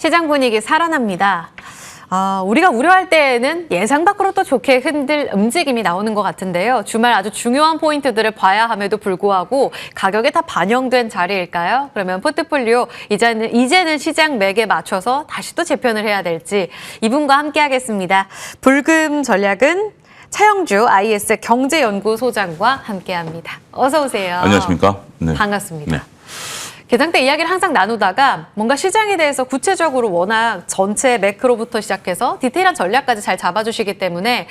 시장 분위기 살아납니다. 우리가 우려할 때에는 예상 밖으로 또 좋게 흔들 움직임이 나오는 것 같은데요. 주말 아주 중요한 포인트들을 봐야 함에도 불구하고 가격에 다 반영된 자리일까요? 그러면 포트폴리오 이제는 시장 맥에 맞춰서 다시 또 재편을 해야 될지 이분과 함께 하겠습니다. 불금 전략은 차영주 IS 경제연구소장과 함께합니다. 어서 오세요. 안녕하십니까? 네. 반갑습니다. 네. 개장 때 이야기를 항상 나누다가 뭔가 시장에 대해서 구체적으로 워낙 전체 매크로부터 시작해서 디테일한 전략까지 잘 잡아주시기 때문에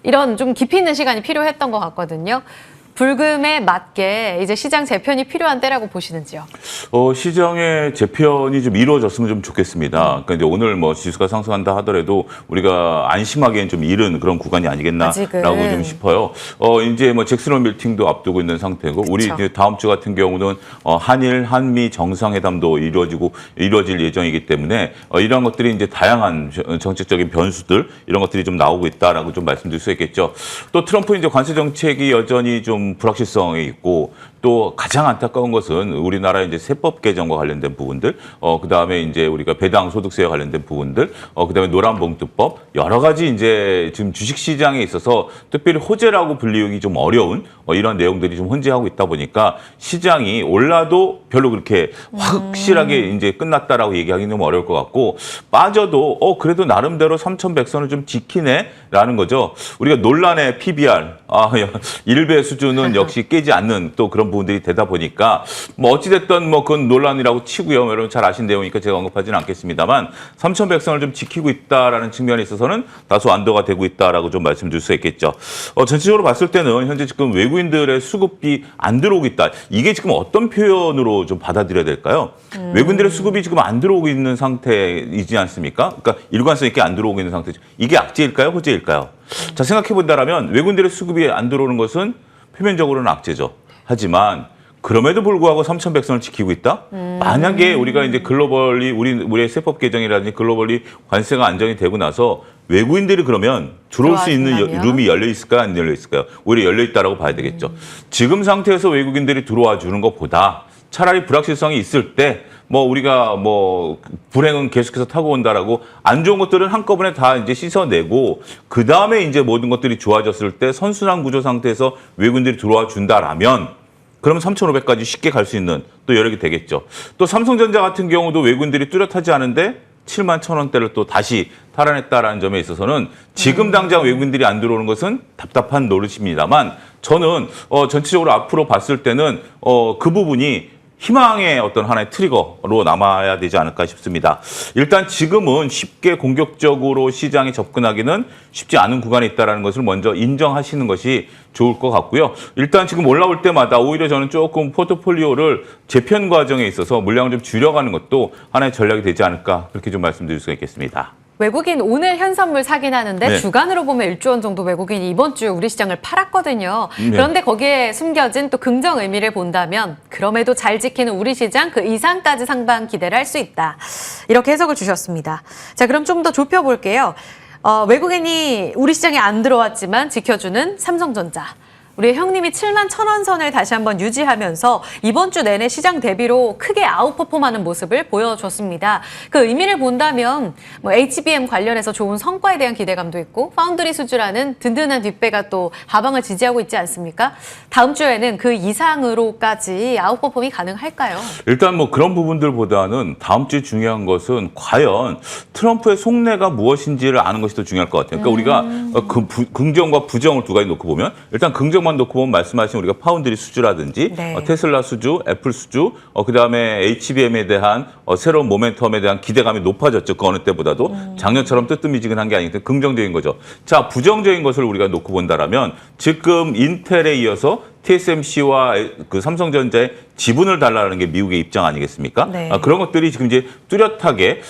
이런 좀 깊이 있는 시간이 필요했던 것 같거든요. 불금에 맞게 이제 시장 재편이 필요한 때라고 보시는지요? 시장의 재편이 좀 이루어졌으면 좀 좋겠습니다. 그러니까 이제 오늘 뭐 지수가 상승한다 하더라도 우리가 안심하기엔 좀 이른 그런 구간이 아니겠나라고 좀 싶어요. 이제 뭐 잭슨홀 밀팅도 앞두고 있는 상태고 우리 이제 다음 주 같은 경우는 한일, 한미 정상회담도 이루어질 예정이기 때문에 이러한 것들이 이제 다양한 정책적인 변수들 이런 것들이 좀 나오고 있다라고 좀 말씀드릴 수 있겠죠. 또 트럼프 이제 관세 정책이 여전히 좀 불확실성이 있고 또 가장 안타까운 것은 우리나라 이제 세법 개정과 관련된 부분들, 그다음에 이제 우리가 배당 소득세와 관련된 부분들, 그다음에 노란봉투법 여러 가지 이제 지금 주식 시장에 있어서 특별히 호재라고 불리우기 좀 어려운 이런 내용들이 좀 혼재하고 있다 보니까 시장이 올라도 별로 그렇게 확실하게 이제 끝났다라고 얘기하기는 좀 어려울 것 같고 빠져도 그래도 나름대로 3,100선을 좀 지키네라는 거죠. 우리가 논란의 PBR 1배 수준은 역시 깨지 않는 또 그런 부분들이 되다 보니까 뭐 어찌됐든 뭐 그건 논란이라고 치고요. 여러분 잘 아신 내용이니까 제가 언급하지는 않겠습니다만 3,100선을 좀 지키고 있다라는 측면에 있어서는 다소 안도가 되고 있다라고 좀 말씀드릴 수 있겠죠. 전체적으로 봤을 때는 현재 지금 외국인들의 수급이 안 들어오고 있다. 이게 지금 어떤 표현으로 좀 받아들여야 될까요? 외국인들의 수급이 지금 안 들어오고 있는 상태이지 않습니까? 그러니까 일관성 있게 안 들어오고 있는 상태죠. 이게 악재일까요? 호재일까요? 자, 생각해 본다라면 외국인들의 수급이 안 들어오는 것은 표면적으로는 악재죠. 하지만 그럼에도 불구하고 3,100선을 지키고 있다? 만약에 우리가 이제 글로벌리 우리의 세법 개정이라든지 글로벌리 관세가 안정이 되고 나서 외국인들이 그러면 들어올 수 있는 룸이 열려 있을까요? 안 열려 있을까요? 오히려 열려 있다라고 봐야 되겠죠. 지금 상태에서 외국인들이 들어와 주는 것보다 차라리 불확실성이 있을 때 우리가 불행은 계속해서 타고 온다라고 안 좋은 것들은 한꺼번에 다 이제 씻어내고 그 다음에 이제 모든 것들이 좋아졌을 때 선순환 구조 상태에서 외국인들이 들어와 준다라면 그러면 3,500까지 쉽게 갈 수 있는 또 여력이 되겠죠. 또 삼성전자 같은 경우도 외국인들이 뚜렷하지 않은데 71,000원대를 또 다시 탈환했다라는 점에 있어서는 지금 당장 외국인들이 안 들어오는 것은 답답한 노릇입니다만 저는 전체적으로 앞으로 봤을 때는 그 부분이 희망의 어떤 하나의 트리거로 남아야 되지 않을까 싶습니다. 일단 지금은 쉽게 공격적으로 시장에 접근하기는 쉽지 않은 구간에 있다는 것을 먼저 인정하시는 것이 좋을 것 같고요. 일단 지금 올라올 때마다 오히려 저는 조금 포트폴리오를 재편 과정에 있어서 물량을 좀 줄여가는 것도 하나의 전략이 되지 않을까 그렇게 좀 말씀드릴 수가 있겠습니다. 외국인 오늘 현선물 사긴 하는데 네. 주간으로 보면 1조 원 정도 외국인이 이번 주에 우리 시장을 팔았거든요. 네. 그런데 거기에 숨겨진 또 긍정 의미를 본다면 그럼에도 잘 지키는 우리 시장 그 이상까지 상방 기대를 할 수 있다. 이렇게 해석을 주셨습니다. 자, 그럼 좀 더 좁혀볼게요. 외국인이 우리 시장에 안 들어왔지만 지켜주는 삼성전자. 우리 형님이 71,000원 선을 다시 한번 유지하면서 이번 주 내내 시장 대비로 크게 아웃퍼폼하는 모습을 보여줬습니다. 그 의미를 본다면 HBM 관련해서 좋은 성과에 대한 기대감도 있고 파운드리 수주라는 든든한 뒷배가 또 하방을 지지하고 있지 않습니까? 다음 주에는 그 이상으로까지 아웃퍼폼이 가능할까요? 일단 그런 부분들보다는 다음 주에 중요한 것은 과연 트럼프의 속내가 무엇인지를 아는 것이 더 중요할 것 같아요. 그러니까 우리가 긍정과 부정을 두 가지 놓고 보면 일단 긍정 만 놓고 보면 말씀하신 우리가 파운드리 수주라든지 테슬라 수주, 애플 수주, 그다음에 HBM에 대한 새로운 모멘텀에 대한 기대감이 높아졌죠. 그 어느 때보다도 작년처럼 뜨뜻미지근한 게 아니기 때문에 긍정적인 거죠. 자, 부정적인 것을 우리가 놓고 본다라면 지금 인텔에 이어서 TSMC와 그 삼성전자의 지분을 달라는 게 미국의 입장 아니겠습니까? 네. 그런 것들이 지금 이제 뚜렷하게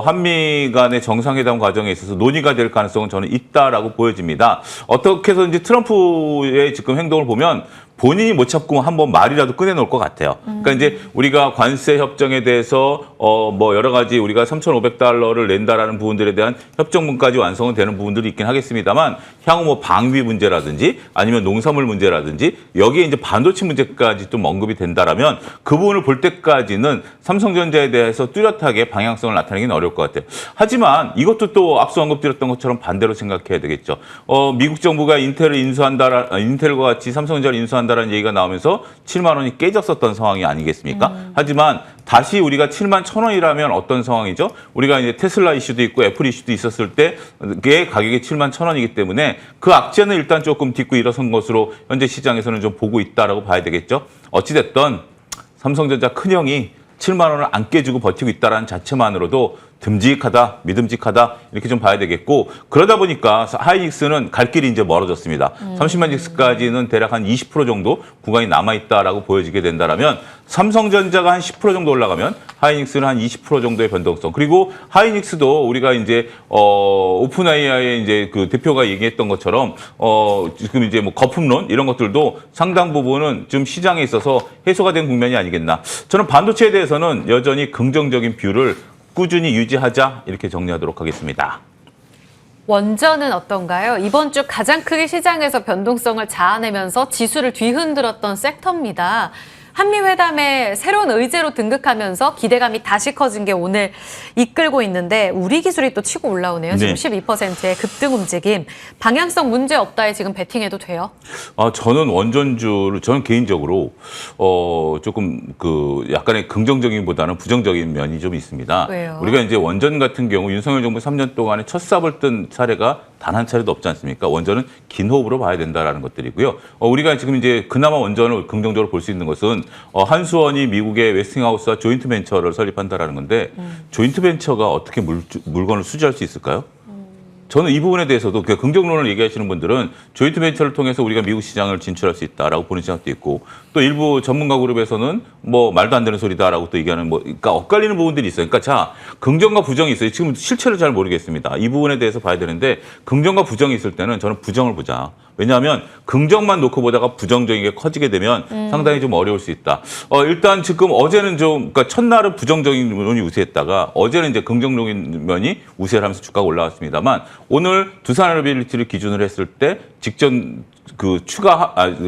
한미 간의 정상회담 과정에 있어서 논의가 될 가능성은 저는 있다라고 보여집니다. 어떻게 해서든지 트럼프의 지금 행동을 보면 본인이 못 참고 한번 말이라도 꺼내놓을 것 같아요. 그러니까 이제 우리가 관세 협정에 대해서 뭐 여러 가지 우리가 3,500달러를 낸다라는 부분들에 대한 협정문까지 완성은 되는 부분들이 있긴 하겠습니다만 향후 뭐 방위 문제라든지 아니면 농산물 문제라든지 여기에 이제 반도체 문제까지 좀 언급이 된다라면 그 부분을 볼 때까지는 삼성전자에 대해서 뚜렷하게 방향성을 나타내기는 어려울 것 같아요. 하지만 이것도 또 앞서 언급드렸던 것처럼 반대로 생각해야 되겠죠. 미국 정부가 인텔과 같이 삼성전자를 인수한다라는 얘기가 나오면서 7만 원이 깨졌었던 상황이 아니겠습니까? 하지만 다시 우리가 7만 1,000원이라면 어떤 상황이죠? 우리가 이제 테슬라 이슈도 있고 애플 이슈도 있었을 때의 가격이 7만 1,000원이기 때문에 그 악재는 일단 조금 딛고 일어선 것으로 현재 시장에서는 좀 보고 있다라고 봐야 되겠죠. 어찌됐든 삼성전자 큰형이 7만 원을 안 깨주고 버티고 있다는 자체만으로도 듬직하다, 믿음직하다 이렇게 좀 봐야 되겠고 그러다 보니까 하이닉스는 갈 길이 이제 멀어졌습니다. 30만 닉스까지는 대략 한 20% 정도 구간이 남아있다라고 보여지게 된다라면 삼성전자가 한 10% 정도 올라가면 하이닉스는 한 20% 정도의 변동성 그리고 하이닉스도 우리가 이제 오픈 AI의 이제 그 대표가 얘기했던 것처럼 지금 이제 뭐 거품론 이런 것들도 상당 부분은 좀 시장에 있어서 해소가 된 국면이 아니겠나. 저는 반도체에 대해서는 여전히 긍정적인 뷰를 꾸준히 유지하자 이렇게 정리하도록 하겠습니다. 원전은 어떤가요? 이번 주 가장 크게 시장에서 변동성을 자아내면서 지수를 뒤흔들었던 섹터입니다. 한미회담에 새로운 의제로 등극하면서 기대감이 다시 커진 게 오늘 이끌고 있는데 우리 기술이 또 치고 올라오네요. 지금 12%의 급등 움직임. 방향성 문제 없다에 지금 베팅해도 돼요? 저는 원전주를 저는 개인적으로 조금 그 약간의 긍정적인보다는 부정적인 면이 좀 있습니다. 왜요? 우리가 이제 원전 같은 경우 윤석열 정부 3년 동안에 첫 삽을 뜬 사례가 단 한 차례도 없지 않습니까? 원전은 긴 호흡으로 봐야 된다라는 것들이고요. 우리가 지금 이제 그나마 원전을 긍정적으로 볼 수 있는 것은 한수원이 미국의 웨스팅하우스와 조인트 벤처를 설립한다라는 건데 조인트 벤처가 어떻게 물건을 수주할 수 있을까요? 저는 이 부분에 대해서도 긍정론을 얘기하시는 분들은 조인트 벤처를 통해서 우리가 미국 시장을 진출할 수 있다라고 보는 시각도 있고 또 일부 전문가 그룹에서는 뭐 말도 안 되는 소리다라고 또 얘기하는 그러니까 엇갈리는 부분들이 있어요. 그러니까 자, 긍정과 부정이 있어요. 지금 실체를 잘 모르겠습니다. 이 부분에 대해서 봐야 되는데 긍정과 부정이 있을 때는 저는 부정을 보자. 왜냐하면 긍정만 놓고 보다가 부정적인 게 커지게 되면 상당히 좀 어려울 수 있다. 일단 지금 어제는 좀 그러니까 첫날은 부정적인 면이 우세했다가 어제는 이제 긍정적인 면이 우세를 하면서 주가가 올라왔습니다만 오늘 두산에너빌리티를 기준으로 했을 때 직전 그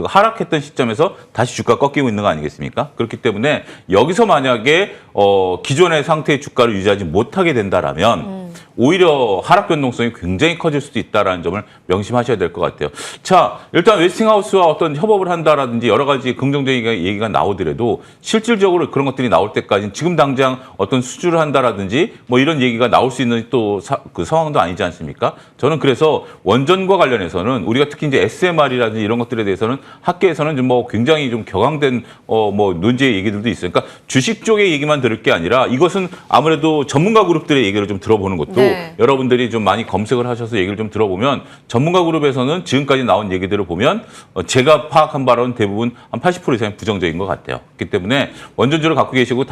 하락했던 시점에서 다시 주가 꺾이고 있는 거 아니겠습니까? 그렇기 때문에 여기서 만약에 기존의 상태의 주가를 유지하지 못하게 된다라면 오히려 하락 변동성이 굉장히 커질 수도 있다라는 점을 명심하셔야 될 것 같아요. 자, 일단 웨스팅하우스와 어떤 협업을 한다라든지 여러 가지 긍정적인 얘기가 나오더라도 실질적으로 그런 것들이 나올 때까지는 지금 당장 어떤 수주를 한다라든지 뭐 이런 얘기가 나올 수 있는 또 그 상황도 아니지 않습니까? 저는 그래서 원전과 관련해서는 우리가 특히 이제 SMR이라든지 이런 것들에 대해서는 학계에서는 좀 뭐 굉장히 좀 격앙된 뭐 논제의 얘기들도 있어요. 그러니까 주식 쪽의 얘기만 들을 게 아니라 이것은 아무래도 전문가 그룹들의 얘기를 좀 들어보는 것도 여러분들이 좀 많이 검색을 하셔서 얘기를 좀 들어보면 전문가 그룹에서는 지금까지 나온 얘기들을 보면 제가 파악한 바로는 대부분 한 80% 이상이 부정적인 것 같아요. 그렇기 때문에 원전주를 갖고 계시고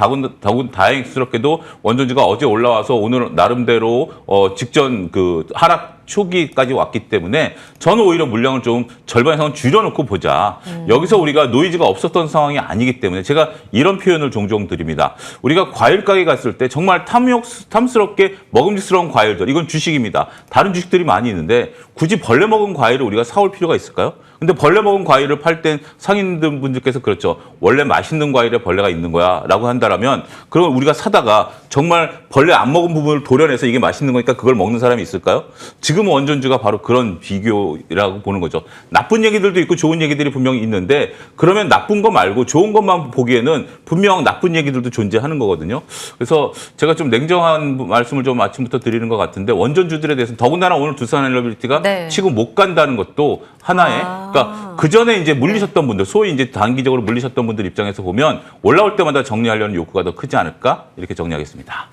다행스럽게도 원전주가 어제 올라와서 오늘 나름대로 직전 그 하락 초기까지 왔기 때문에 저는 오히려 물량을 좀 절반 이상 줄여놓고 보자. 여기서 우리가 노이즈가 없었던 상황이 아니기 때문에 제가 이런 표현을 종종 드립니다. 우리가 과일 가게 갔을 때 정말 탐스럽게 먹음직스러운 과일들, 이건 주식입니다. 다른 주식들이 많이 있는데 굳이 벌레 먹은 과일을 우리가 사올 필요가 있을까요? 근데 벌레 먹은 과일을 팔 땐 상인분들께서 그렇죠. 원래 맛있는 과일에 벌레가 있는 거야 라고 한다면 그럼 우리가 사다가 정말 벌레 안 먹은 부분을 도려내서 이게 맛있는 거니까 그걸 먹는 사람이 있을까요? 지금 원전주가 바로 그런 비교라고 보는 거죠. 나쁜 얘기들도 있고 좋은 얘기들이 분명히 있는데 그러면 나쁜 거 말고 좋은 것만 보기에는 분명 나쁜 얘기들도 존재하는 거거든요. 그래서 제가 좀 냉정한 말씀을 좀 아침부터 드리는 것 같은데 원전주들에 대해서는 더군다나 오늘 두산에너빌리티가 치고 못 간다는 것도 하나의 그러니까 그 전에 이제 물리셨던 분들, 소위 이제 단기적으로 물리셨던 분들 입장에서 보면 올라올 때마다 정리하려는 욕구가 더 크지 않을까 이렇게 정리하겠습니다.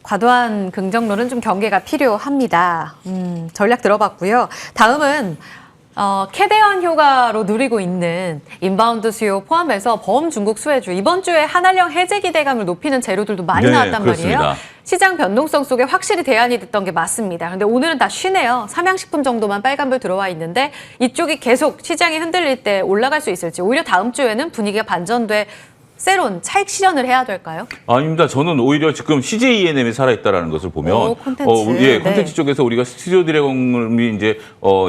과도한 긍정론은 좀 경계가 필요합니다. 전략 들어봤고요. 다음은 캐대언 효과로 누리고 있는 인바운드 수요 포함해서 범 중국 수혜주 이번 주에 한한령 해제 기대감을 높이는 재료들도 많이 나왔단 그렇습니다. 말이에요. 시장 변동성 속에 확실히 대안이 됐던 게 맞습니다. 그런데 오늘은 다 쉬네요. 삼양식품 정도만 빨간불 들어와 있는데 이쪽이 계속 시장이 흔들릴 때 올라갈 수 있을지 오히려 다음 주에는 분위기가 반전돼 새로운 차익 실현을 해야 될까요? 아닙니다. 저는 오히려 지금 CJ E&M이 살아있다라는 것을 보면 콘텐츠. 콘텐츠 쪽에서 우리가 스튜디오 드래곤이 이제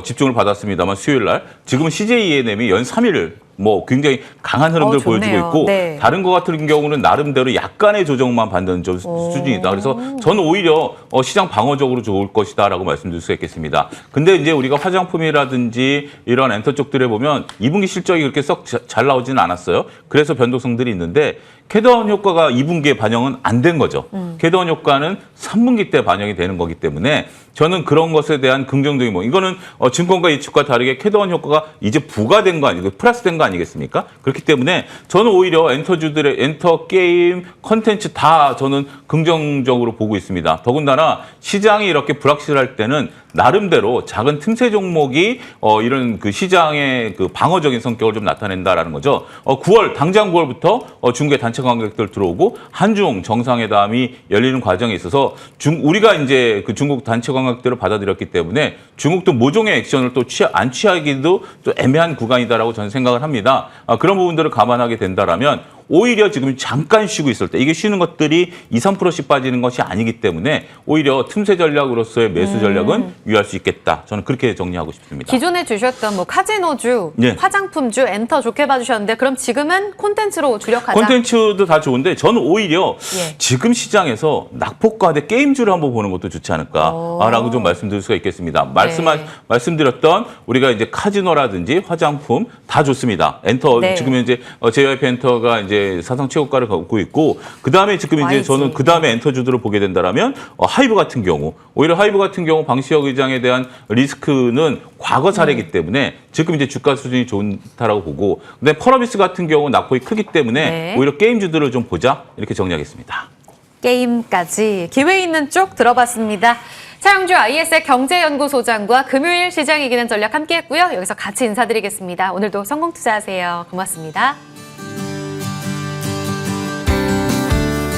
집중을 받았습니다만 수요일 날 지금은 CJ E&M이 연 3일 뭐 굉장히 강한 흐름들을 보여주고 있고 다른 것 같은 경우는 나름대로 약간의 조정만 받는 수준이다. 그래서 저는 오히려 시장 방어적으로 좋을 것이다라고 말씀드릴 수 있겠습니다. 근데 이제 우리가 화장품이라든지 이런 엔터 쪽들에 보면 2분기 실적이 그렇게 썩 잘 나오지는 않았어요. 그래서 변동성들이 있는데 캐드아웃 효과가 2분기에 반영은 안 된 거죠. 캐드아웃 효과는 3분기 때 반영이 되는 거기 때문에 저는 그런 것에 대한 긍정적인 이거는 증권가 예측과 다르게 캐드아웃 효과가 이제 부과된 거 아니고 플러스된 거 아니겠습니까? 그렇기 때문에 저는 오히려 엔터주들의 엔터 게임 컨텐츠 다 저는 긍정적으로 보고 있습니다. 더군다나 시장이 이렇게 불확실할 때는 나름대로 작은 틈새 종목이 이런 그 시장의 그 방어적인 성격을 좀 나타낸다라는 거죠. 당장 9월부터 중국의 단체 관광객들 들어오고 한중 정상회담이 열리는 과정에 있어서 우리가 이제 그 중국 단체 관광객들을 받아들였기 때문에 중국도 모종의 액션을 또 안 취하기도 또 애매한 구간이다라고 저는 생각을 합니다. 그런 부분들을 감안하게 된다라면 오히려 지금 잠깐 쉬고 있을 때 이게 쉬는 것들이 2, 3%씩 빠지는 것이 아니기 때문에 오히려 틈새 전략으로서의 매수 전략은 유의할 수 있겠다. 저는 그렇게 정리하고 싶습니다. 기존에 주셨던 뭐 카지노주, 화장품주, 엔터 좋게 봐주셨는데 그럼 지금은 콘텐츠로 주력하자. 콘텐츠도 다 좋은데 저는 오히려 지금 시장에서 낙폭과 대 게임주를 한번 보는 것도 좋지 않을까라고 좀 말씀드릴 수가 있겠습니다. 말씀드렸던 우리가 이제 카지노라든지 화장품 다 좋습니다. 엔터 지금 현재 JYP 엔터가 이제 사상 최고가를 갖고 있고 그다음에 지금 이제 저는 그다음에 엔터주들을 보게 된다라면 하이브 같은 경우 오히려 하이브 같은 경우 방시혁 의장에 대한 리스크는 과거 사례이기 때문에 지금 이제 주가 수준이 좋다라고 보고 근데 펄어비스 같은 경우 낙폭이 크기 때문에 오히려 게임주들을 좀 보자 이렇게 정리하겠습니다. 게임까지 기회 있는 쪽 들어봤습니다. 차영주 IS의 경제연구소장과 금요일 시장 이기는 전략 함께했고요. 여기서 같이 인사드리겠습니다. 오늘도 성공 투자하세요. 고맙습니다.